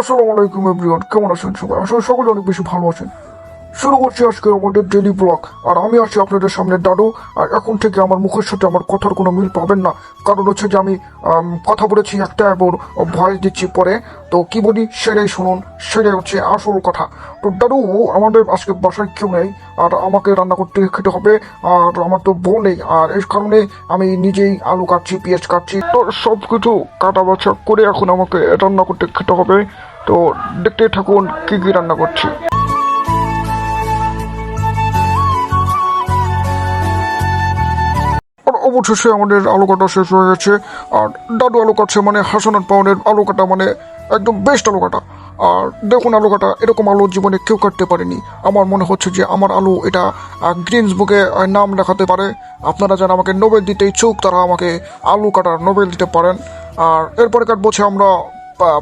আসসালামু আলাইকুম এভরিওয়ান, কেমন আছেন সবাই? আসলে সকলে অনেক বেশি ভালো আছেন। শুরু করছি আজকে আমাদের ডেলি ব্লগ। আর আমি আছি আপনাদের সামনে দাদু। আর এখন থেকে আমার মুখের সাথে আমার কথার কোনো মিল পাবেন না, কারণ হচ্ছে যে আমি কথা বলেছি একটা এবং ভয়েস দিচ্ছি পরে। তো কি বলি সেটাই শুনুন, সেটাই হচ্ছে আসল কথা। তো দাদু, আমাদের আজকে বাসায় কেউ নেই, আর আমাকে রান্না করতে খেতে হবে। আর আমার তো বউ নেই, আর এই কারণে আমি নিজেই আলু কাটছি, পেঁয়াজ কাটছি, তো সব কিছু কাটা বাছা করে এখন আমাকে রান্না করতে খেতে হবে। তো দেখতে থাকুন কি কি রান্না করছি। আর অবশেষে আমাদের আলু কাটা শেষ হয়ে গেছে। আর দাদু আলু কাটছে মানে হাসানাত পাওনের আলু কাটা, মানে একদম বেস্ট আলু কাটা। আর দেখুন আলু কাটা, এরকম আলু জীবনে কেউ কাটতে পারেনি। আমার মনে হচ্ছে যে আমার আলু এটা গ্রিনস বুকে নাম লেখাতে পারে। আপনারা যারা আমাকে নোবেল দিতে ইচ্ছুক তারা আমাকে আলু কাটার নোবেল দিতে পারেন। আর এরপরে কাটবো হচ্ছে আমরা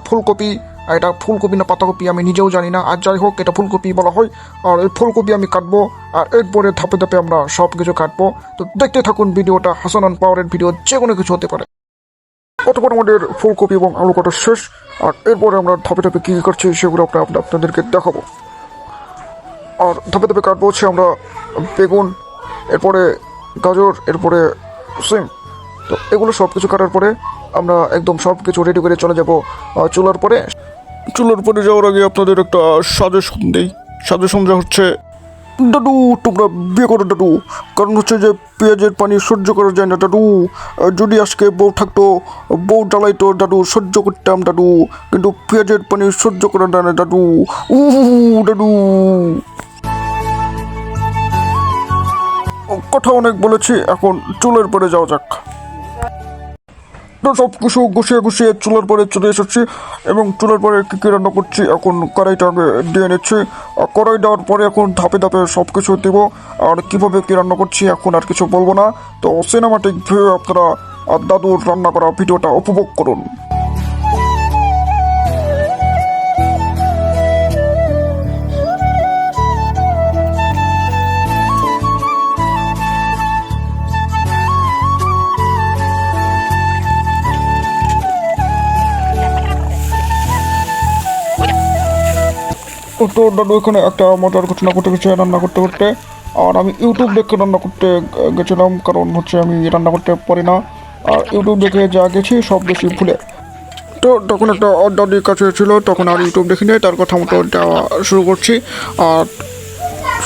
ফুলকপি। এটা ফুলকপি না পাতাকপি আমি নিজেও জানি না, আর যাই হোক এটা ফুলকপি বলা হয়। আর এই ফুলকপি আমি কাটবো, আর এরপরে ধাপে ধাপে আমরা সব কিছু কাটবো। তো দেখতে থাকুন ভিডিওটা, হাসান পাওয়ারের ভিডিও, যে কোনো কিছু হতে পারে। অতপর আমাদের ফুলকপি এবং আলু কাটা শেষ। আর এরপরে আমরা ধাপে ধাপে কী কী করছি সেগুলো আপনাদেরকে দেখাবো। আর ধাপে ধাপে কাটবো হচ্ছে আমরা বেগুন, এরপরে গাজর, এরপরে সিম। তো এগুলো সব কিছু কাটার পরে আমরা একদম সব কিছু রেডি করে চলে যাব চুলার পরে। চুলার পরে যাওয়ার আগে আপনাদের একটা সাজেশন দিই। সাজেশনটা হচ্ছে, দাদু তোমরা বিয়ে করো দাদু, কারণ হচ্ছে যে পেঁয়াজের পানি সহ্য করা যায় না দাদু। যদি আজকে বউ থাকতো, বউ জ্বালাইতো দাদু, সহ্য করতাম দাদু, কিন্তু পেঁয়াজের পানি সহ্য করা যায় না দাদু। দাদু, কথা অনেক বলেছি, এখন চুলের পরে যাওয়া যাক। তো সব কিছু গুছিয়ে গুছিয়ে চুলার পরে চলে এসেছি, এবং চুলার পরে কী কী রান্না করছি এখন কড়াইটা আগে দিয়ে নিচ্ছি। কড়াই দেওয়ার পরে এখন ধাপে ধাপে সব কিছু দেবো। আর কীভাবে কী রান্না করছি এখন আর কিছু বলবো না। তো সিনেমাটিক ভিউ আপনারা দাদুর রান্না করা ভিডিওটা উপভোগ করুন। তো দাদু এখানে একটা মজার ঘটনা ঘটে গেছে রান্না করতে করতে। আর আমি ইউটিউব দেখে রান্না করতে গেছিলাম, কারণ হচ্ছে আমি রান্না করতে পারি না। আর ইউটিউব দেখে যা গেছি সব বেশি ভুলে। তো তখন একটা দাদির কাছে ছিল, তখন আর ইউটিউব দেখিনি, তার কথা মতো দেওয়া শুরু করছি। আর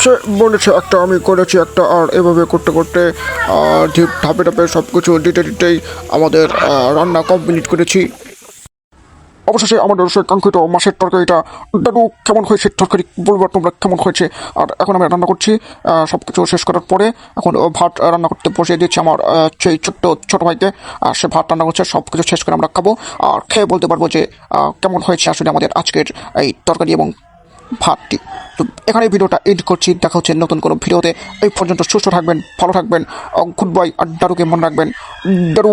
সে বলেছে একটা, আমি করেছি একটা, আর এভাবে করতে করতে ধাপে ধাপে সব কিছু দিতে দিতেই আমাদের রান্না কমপ্লিট করেছি। অবশেষে আমাদের সেই কাঙ্ক্ষিত মাছের তরকারিটা, দাদু কেমন হয়েছে তরকারি বলবো তোমরা কেমন হয়েছে। আর এখন আমি রান্না করছি সব কিছু শেষ করার পরে। এখন ভাত রান্না করতে বসিয়ে দিচ্ছি আমার সেই ছোটো ভাইকে। আর সে ভাত রান্না করছে, সব কিছু শেষ করে আমরা খাবো, আর খেয়ে বলতে পারবো যে কেমন হয়েছে আসলে আমাদের আজকের এই তরকারি এবং ভাতটি। তো এখানে ভিডিওটা এডিট করছি, দেখা হচ্ছে নতুন কোনো ভিডিওতে। এই পর্যন্ত সুস্থ থাকবেন, ভালো থাকবেন, গুড বাই। আর দাদুকে মনে রাখবেন, দাদু।